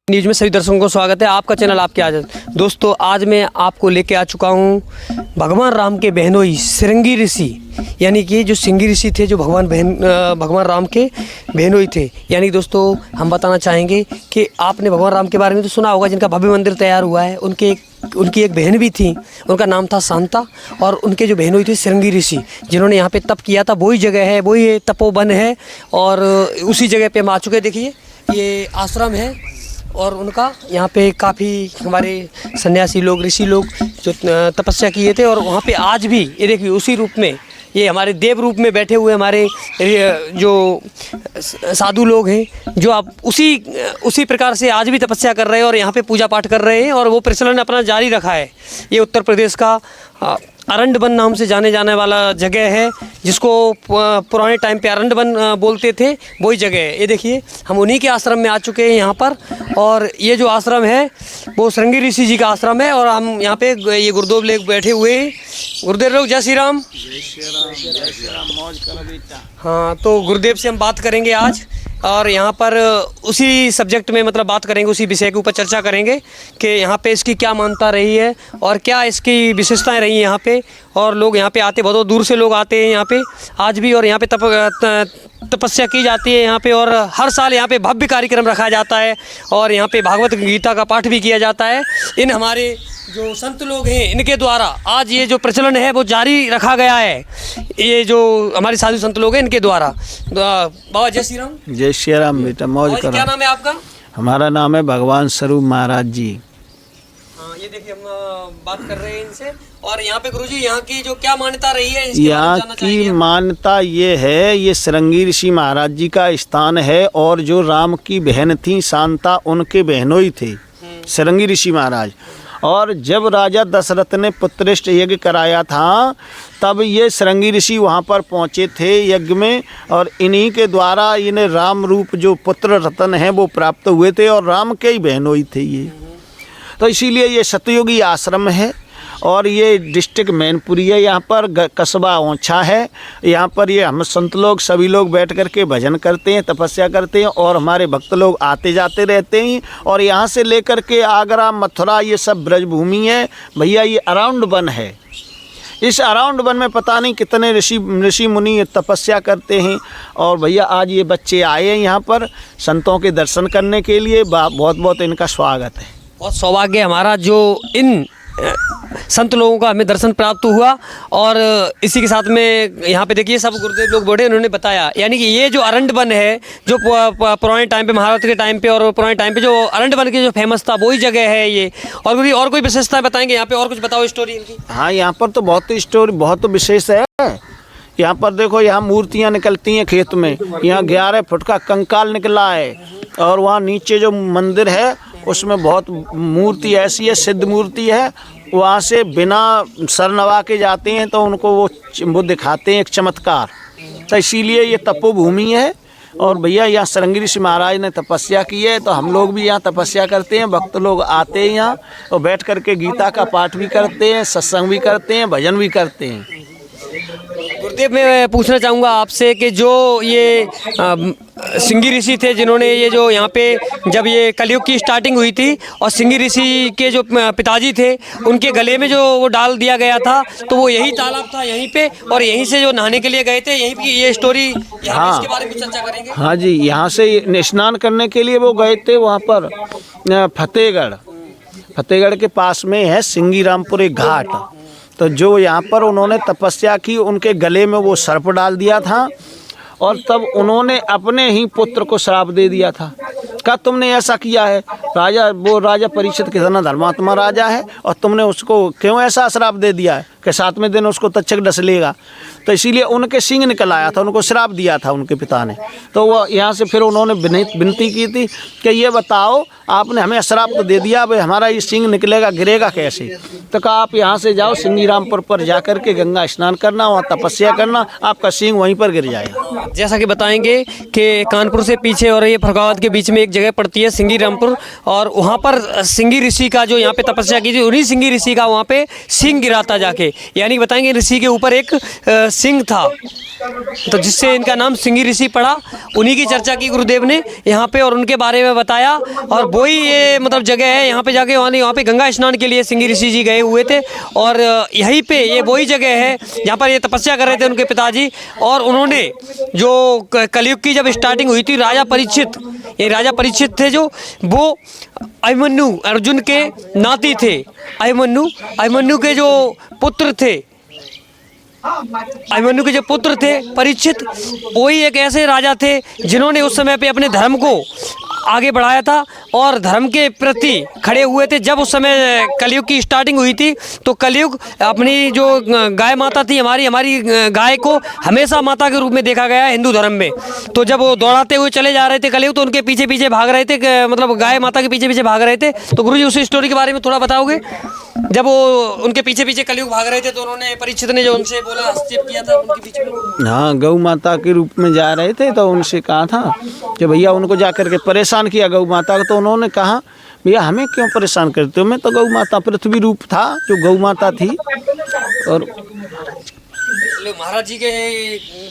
News में सभी दर्शकों को स्वागत है। आपका चैनल आपके आज। दोस्तों, आज मैं आपको लेके आ चुका हूँ भगवान राम के बहनोई श्रृंगी ऋषि, यानी कि जो श्रृंगी ऋषि थे, जो भगवान राम के बहनोई थे। यानी दोस्तों, हम बताना चाहेंगे कि आपने भगवान राम के बारे में तो सुना होगा, जिनका भव्य मंदिर तैयार हुआ है। उनकी एक बहन भी थी, उनका नाम था शांता, और उनके जो बहनोई थे श्रृंगी ऋषि, जिन्होंने यहाँ पे तप किया था। वही जगह है, वही तपोवन है, और उसी जगह पे हम आ चुके। देखिए, ये आश्रम है, और उनका यहाँ पे काफ़ी हमारे सन्यासी लोग, ऋषि लोग जो तपस्या किए थे। और वहाँ पे आज भी ये देखिए, उसी रूप में, ये हमारे देव रूप में बैठे हुए हमारे जो साधु लोग हैं, जो आप उसी प्रकार से आज भी तपस्या कर रहे हैं और यहाँ पे पूजा पाठ कर रहे हैं, और वो प्रचलन अपना जारी रखा है। ये उत्तर प्रदेश का अरंडवन नाम से जाने वाला जगह है, जिसको पुराने टाइम पे अरंडवन बोलते थे, वही जगह है। ये देखिए, हम उन्हीं के आश्रम में आ चुके हैं यहाँ पर, और ये जो आश्रम है वो श्रृंगी ऋषि जी का आश्रम है। और हम यहाँ पे ये गुरुदेव लोग बैठे हुए हैं। गुरुदेव लोग जय श्री राम। जय श्री राम, जय श्री राम। मौज करो बेटा। हाँ, तो गुरुदेव से हम बात करेंगे आज, और यहाँ पर उसी सब्जेक्ट में मतलब बात करेंगे, उसी विषय के ऊपर चर्चा करेंगे कि यहाँ पे इसकी क्या मान्यता रही है और क्या इसकी विशेषताएं रही हैं यहाँ पे। और लोग यहाँ पे आते, बहुत दूर से लोग आते हैं यहाँ पे आज भी, और यहाँ पे तपस्या की जाती है यहाँ पे। और हर साल यहाँ पे भव्य कार्यक्रम रखा जाता है, और यहाँ पे भागवत गीता का पाठ भी किया जाता है। इन हमारे जो संत लोग हैं, इनके द्वारा आज ये जो प्रचलन है वो जारी रखा गया है। ये जो हमारे साधु संत लोग हैं, इनके द्वारा। बाबा जय श्री राम। जय श्री राम बेटा, मौज करो। क्या नाम है आपका? हमारा नाम है भगवान स्वरूप महाराज जी। हाँ, ये देखिए, हम बात कर रहे हैं इनसे। और यहाँ पे गुरुजी, यहाँ की जो क्या मान्यता रही है, यहाँ की मान्यता ये है, ये श्रृंगी ऋषि महाराज जी का स्थान है, और जो राम की बहन थी शांता, उनके बहनोई थे श्रृंगी ऋषि महाराज। और जब राजा दशरथ ने पुत्रेष्ट यज्ञ कराया था, तब ये श्रृंगी ऋषि वहाँ पर पहुँचे थे यज्ञ में, और इन्हीं के द्वारा इन्हें राम रूप जो पुत्र रतन हैं वो प्राप्त हुए थे, और राम के ही बहनोई थे ये। तो इसीलिए ये सतयुगी आश्रम है, और ये डिस्ट्रिक्ट मैनपुरी है। यहाँ पर कस्बा ओंछा है। यहाँ पर ये हम संत लोग सभी लोग बैठ कर के भजन करते हैं, तपस्या करते हैं, और हमारे भक्त लोग आते जाते रहते हैं। और यहाँ से लेकर के आगरा, मथुरा, ये सब ब्रजभूमि है भैया। ये अराउंड वन है। इस अराउंड वन में पता नहीं कितने ऋषि मुनि तपस्या करते हैं। और भैया, आज ये बच्चे आए हैं यहाँ पर संतों के दर्शन करने के लिए। बहुत बहुत इनका स्वागत है। बहुत सौभाग्य हमारा जो इन संत लोगों का हमें दर्शन प्राप्त हुआ। और इसी के साथ में यहाँ पे देखिए, सब गुरुदेव लोग बैठे, उन्होंने बताया, यानी कि ये जो अरंडवन है, जो पुराने टाइम पे, महाभारत के टाइम पे और पुराने टाइम पे जो अरंडवन की जो फेमस था, वही जगह है ये। और गुरुजी, और कोई विशेषता बताएंगे यहाँ पे? और कुछ बताओ स्टोरी इनकी। हाँ, यहाँ पर तो बहुत स्टोरी, बहुत विशेष है। यहाँ पर देखो, यहाँ मूर्तियाँ निकलती हैं खेत में। यहाँ 11 फुट का कंकाल निकला है, और वहाँ नीचे जो मंदिर है उसमें बहुत मूर्ति ऐसी है, सिद्ध मूर्ति है। वहाँ से बिना सर नवा के जाते हैं तो उनको वो दिखाते हैं एक चमत्कार। तो इसीलिए ये तपोभूमि है। और भैया, यहाँ श्रृंगी ऋषि महाराज ने तपस्या की है, तो हम लोग भी यहाँ तपस्या करते हैं। भक्त लोग आते हैं यहाँ, और बैठ करके गीता का पाठ भी करते हैं, सत्संग भी करते हैं, भजन भी करते हैं। गुरुदेव, मैं पूछना चाहूँगा आपसे कि जो ये श्रृंगी ऋषि थे, जिन्होंने ये जो यहाँ पे जब ये कलयुग की स्टार्टिंग हुई थी, और श्रृंगी ऋषि के जो पिताजी थे, उनके गले में जो वो डाल दिया गया था, तो वो यही तालाब था यहीं पे, और यहीं से जो नहाने के लिए गए थे, यहीं की ये स्टोरी, हाँ, इसके बारे में चर्चा करेंगे। हाँ जी, यहाँ से स्नान करने के लिए वो गए थे वहाँ पर फतेहगढ़ के पास में है सिंगीरामपुर एक घाट। तो जो यहाँ पर उन्होंने तपस्या की, उनके गले में वो सर्प डाल दिया था, और तब उन्होंने अपने ही पुत्र को श्राप दे दिया था। कहा, तुमने ऐसा किया है। राजा परीक्षित कितना धर्मात्मा राजा है, और तुमने उसको क्यों ऐसा श्राप दे दिया है कि 7वें दिन उसको तक्षक डस लेगा। तो इसीलिए उनके सिंह निकल आया था, उनको श्राप दिया था उनके पिता ने। तो वो यहाँ से फिर उन्होंने विनती की थी कि ये बताओ, आपने हमें श्राप तो दे दिया, भाई हमारा ये सिंह निकलेगा, गिरेगा कैसे। तो कहा, आप यहाँ से जाओ सिंगीरामपुर पर जा कर के गंगा स्नान करना, वहाँ तपस्या करना, आपका सिंह वहीं पर गिर जाएगा। जैसा कि बताएंगे कि कानपुर से पीछे और ये फरगाबाद के बीच में एक जगह पड़ती है सिंगीरामपुर, और वहाँ पर श्रृंगी ऋषि का जो यहाँ पे तपस्या की थी, उन्हीं श्रृंगी ऋषि का वहाँ पे सिंह गिरा था जाके। थे, यानी बताएंगे ऋषि के ऊपर एक सिंह था, तो जिससे इनका नाम सिंगी ऋषि पड़ा। उन्हीं की चर्चा की गुरुदेव ने यहाँ पे और उनके बारे में बताया। और वही ये मतलब जगह है, यहाँ पे जाके वहाँ पे गंगा स्नान के लिए सिंगी ऋषि जी गए हुए थे। और यहीं पे ये वही जगह है जहाँ पर ये तपस्या कर रहे थे उनके पिताजी। और उन्होंने जो कलयुग की जब स्टार्टिंग हुई थी, राजा परीक्षित, ये राजा परीक्षित थे जो, वो अभिमन्यु अर्जुन के नाती थे। अभिमन्यु के जो पुत्र थे, अभिमन्यु के जो पुत्र थे परीक्षित, वही एक ऐसे राजा थे जिन्होंने उस समय पे अपने धर्म को आगे बढ़ाया था और धर्म के प्रति खड़े हुए थे। जब उस समय कलयुग की स्टार्टिंग हुई थी तो कलयुग अपनी जो गाय माता थी, हमारी गाय को हमेशा माता के रूप में देखा गया है हिंदू धर्म में। तो जब वो दौड़ाते हुए चले जा रहे थे कलयुग, तो उनके पीछे पीछे भाग रहे थे, मतलब गाय माता के पीछे पीछे भाग रहे थे। तो गुरुजी उस स्टोरी के बारे में थोड़ा बताओगे? जब वो उनके पीछे पीछे कलयुग भाग रहे थे तो उन्होंने परीक्षित ने जो उनसे बोला, हस्तक्षेप किया था उनके बीच में। हाँ, गौ माता के रूप में जा रहे थे तो उनसे कहा था कि भैया, उनको जा करके परेशान किया गौ माता को। तो उन्होंने कहा, भैया हमें क्यों परेशान करते हो, मैं तो गौ माता, पृथ्वी रूप था जो गौ माता थी। और महाराज जी के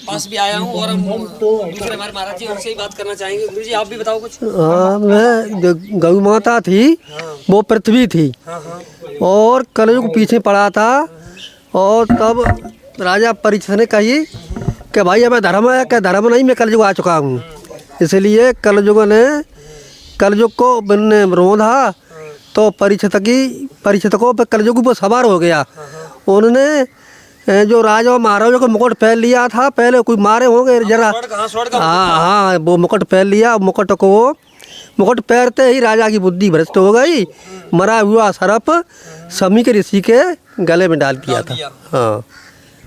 पास भी आया हूँ और हम दूसरे हमारे महाराज जी उनसे ही बात करना चाहेंगे। गुरु जी आप भी बताओ कुछ। हाँ, मैं जो गौ माता थी वो पृथ्वी थी और कलयुग पीछे पड़ा था। और तब राजा परीक्षित ने कही कि भाई हमें धर्म है, क्या धर्म नहीं, मैं कलयुग आ चुका हूँ। इसलिए कलयुग को मैंने रोधा तो परीक्षित को कलयुग पर सवार हो गया। उन्होंने जो राजा और महाराजा को मुकुट पहन लिया था, पहले कोई मारे होंगे जरा, हाँ, वो मुकुट पहन लिया। मुकुट पहनते ही राजा की बुद्धि भ्रष्ट हो गई, मरा हुआ सर्प समी के ऋषि के गले में डाल दिया था। हाँ,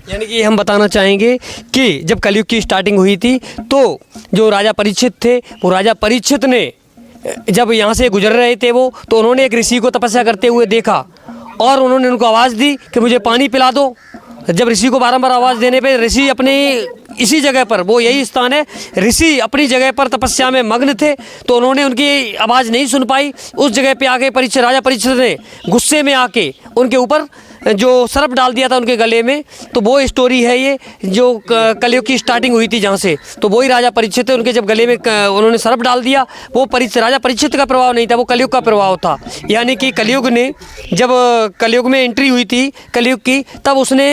यानी कि हम बताना चाहेंगे कि जब कलयुग की स्टार्टिंग हुई थी तो जो राजा परीक्षित थे, वो राजा परीक्षित ने जब यहाँ से गुजर रहे थे वो, तो उन्होंने एक ऋषि को तपस्या करते हुए देखा और उन्होंने उनको आवाज़ दी कि मुझे पानी पिला दो। जब ऋषि को बारंबार आवाज़ देने पे ऋषि अपने इसी जगह पर, वो यही स्थान है, ऋषि अपनी जगह पर तपस्या में मग्न थे, तो उन्होंने उनकी आवाज़ नहीं सुन पाई। उस जगह पे आके राजा परीक्षित ने गुस्से में आके उनके ऊपर जो सर्प डाल दिया था उनके गले में। तो वो स्टोरी है ये जो कलयुग की स्टार्टिंग हुई थी जहाँ से। तो वही राजा परीक्षित थे, उनके जब गले में उन्होंने सर्प डाल दिया, वो राजा परीक्षित का प्रभाव नहीं था, वो कलयुग का प्रभाव था। यानी कि कलयुग ने जब कलयुग में एंट्री हुई थी कलयुग की, तब उसने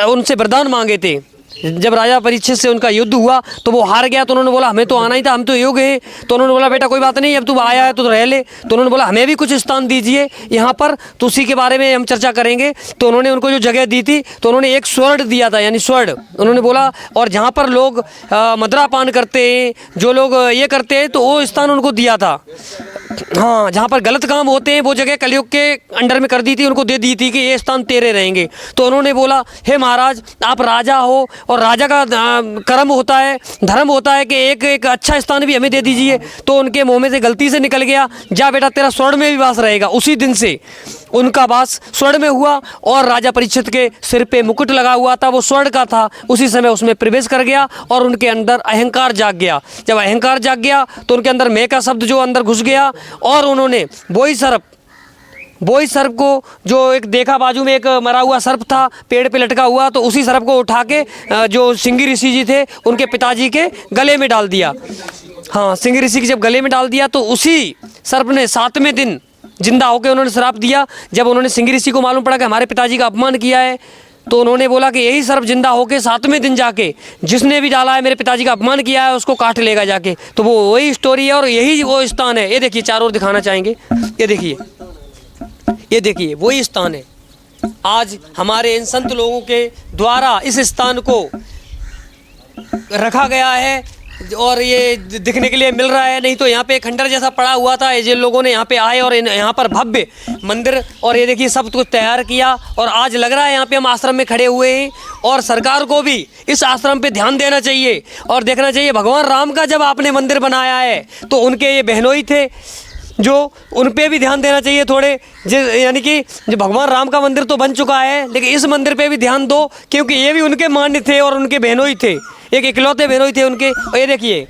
उनसे वरदान मांगे थे। जब राजा परीक्षित से उनका युद्ध हुआ तो वो हार गया, तो उन्होंने बोला हमें तो आना ही था, हम तो योग्य हैं। तो उन्होंने बोला बेटा कोई बात नहीं, अब तू आया है तो रह ले। तो उन्होंने बोला हमें भी कुछ स्थान दीजिए यहाँ पर, तो उसी के बारे में हम चर्चा करेंगे। तो उन्होंने उनको जो जगह दी थी तो उन्होंने एक स्वर्ण दिया था, यानी स्वर्ण उन्होंने बोला। और जहाँ पर लोग मदिरा पान करते हैं, जो लोग ये करते हैं, तो वो स्थान उनको दिया था। हाँ, जहाँ पर गलत काम होते हैं वो जगह कलयुग के अंडर में कर दी थी, उनको दे दी थी कि ये स्थान तेरे रहेंगे। तो उन्होंने बोला हे महाराज, आप राजा हो और राजा का कर्म होता है, धर्म होता है कि एक अच्छा स्थान भी हमें दे दीजिए। तो उनके मुंह में से गलती से निकल गया, जा बेटा तेरा स्वर्ण में भी वास रहेगा। उसी दिन से उनका वास स्वर्ण में हुआ और राजा परीक्षित के सिर पे मुकुट लगा हुआ था, वो स्वर्ण का था। उसी समय उसमें प्रवेश कर गया और उनके अंदर अहंकार जाग गया। जब अहंकार जाग गया तो उनके अंदर मैं का शब्द जो अंदर घुस गया और उन्होंने वही सर्प को जो एक देखा, बाजू में एक मरा हुआ सर्प था पेड़ पे लटका हुआ, तो उसी सर्प को उठा के जो सिंगी ऋषि जी थे उनके पिताजी के गले में डाल दिया। हाँ, सिंगी ऋषि के जब गले में डाल दिया तो उसी सर्प ने 7वें दिन जिंदा होकर उन्होंने श्राप दिया। जब उन्होंने सिंगी ऋषि को मालूम पड़ा कि हमारे पिताजी का अपमान किया है, तो उन्होंने बोला कि यही सर्प जिंदा होके 7वें दिन जाके जिसने भी डाला है मेरे पिताजी का अपमान किया है उसको काट लेगा जाके। तो वो वही स्टोरी है और यही वो स्थान है। ये देखिए, चारों ओर दिखाना चाहेंगे, ये देखिए वही स्थान है। आज हमारे इन संत लोगों के द्वारा इस स्थान को रखा गया है और ये दिखने के लिए मिल रहा है। नहीं तो यहाँ पे खंडर जैसा पड़ा हुआ था, जिन लोगों ने यहाँ पे आए और यहाँ पर भव्य मंदिर और ये देखिए सब कुछ तैयार किया। और आज लग रहा है यहाँ पे हम आश्रम में खड़े हुए हैं और सरकार को भी इस आश्रम पे ध्यान देना चाहिए और देखना चाहिए। भगवान राम का जब आपने मंदिर बनाया है तो उनके ये बहनोई थे जो, उन पे भी ध्यान देना चाहिए थोड़े। यानी कि जो भगवान राम का मंदिर तो बन चुका है, लेकिन इस मंदिर पे भी ध्यान दो क्योंकि ये भी उनके मान्य थे और उनके बहनोई थे, एक इकलौते बहनोई थे उनके। और ये देखिए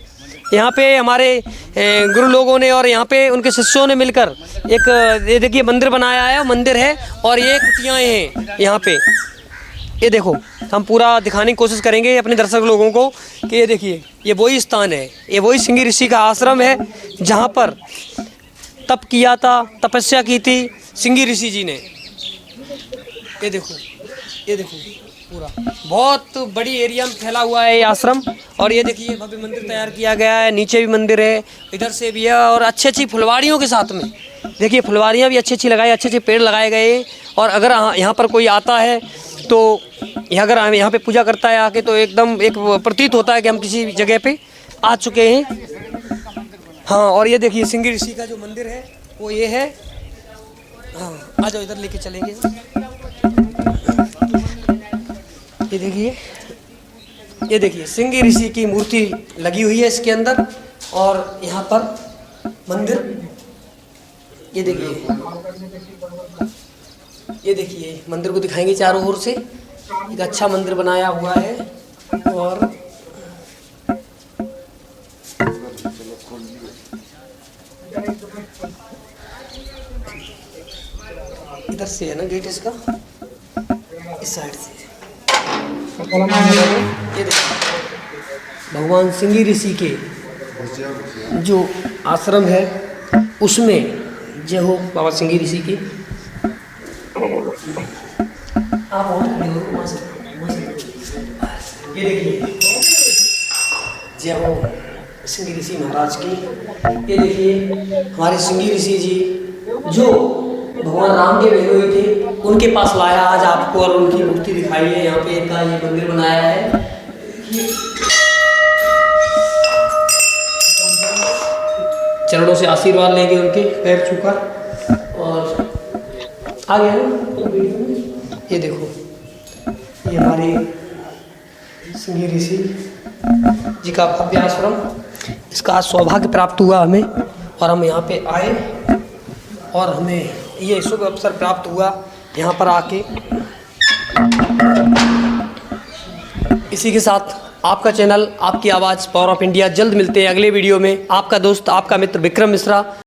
यहाँ पे हमारे गुरु लोगों ने और यहाँ पे उनके शिष्यों ने मिलकर एक ये देखिए मंदिर बनाया है, मंदिर है और ये कुटियाएँ हैं यहाँ पे। ये देखो, हम पूरा दिखाने की कोशिश करेंगे अपने दर्शक लोगों को कि ये देखिए, ये वही स्थान है, ये वही सिंगी ऋषि का आश्रम है जहाँ पर तप किया था, तपस्या की थी सिंगी ऋषि जी ने। ये देखो, ये देखो, पूरा बहुत बड़ी एरिया में फैला हुआ है ये आश्रम। और ये देखिए भव्य मंदिर तैयार किया गया है, नीचे भी मंदिर है, इधर से भी है, और अच्छी अच्छी फुलवाड़ियों के साथ में देखिए, फुलवाड़ियाँ भी अच्छी अच्छी लगाई, अच्छे अच्छे पेड़ लगाए गए। और अगर यहाँ पर कोई आता है तो अगर हम यहाँ पे पूजा करता है आके, तो एकदम एक प्रतीत होता है कि हम किसी जगह पे आ चुके हैं। हाँ, और ये देखिए सिंगी ऋषि का जो मंदिर है वो ये है। हाँ, आ जाओ, इधर लेके चलेंगे। ये देखिए सिंगी ऋषि की मूर्ति लगी हुई है इसके अंदर, और यहाँ पर मंदिर, ये देखिए मंदिर को दिखाएंगे चारों ओर से। एक अच्छा मंदिर बनाया हुआ है, और इधर से है ना गेट इसका, इस साइड से। ये देखिए भगवान सिंगी ऋषि के जो आश्रम है उसमें जय हो बाबा सिंगी ऋषि की। आप ये देखिए जय हो सिंगी ऋषि महाराज की। ये देखिए हमारे सिंगी ऋषि जी जो भगवान राम के बहनोई थे, उनके पास लाया आज आपको, और उनकी मूर्ति दिखाई है। यहाँ पे इनका ये मंदिर बनाया है। चरणों से आशीर्वाद लेंगे उनके, पैर छूकर। और आ गया ना, ये देखो, ये हमारे सिंगी ऋषि जी का भव्य आश्रम। इसका सौभाग्य प्राप्त हुआ हमें, और हम यहाँ पे आए, और हमें ये शुभ अवसर प्राप्त हुआ यहाँ पर आके। इसी के साथ आपका चैनल, आपकी आवाज़, पावर ऑफ इंडिया, जल्द मिलते हैं अगले वीडियो में। आपका दोस्त, आपका मित्र विक्रम मिश्रा।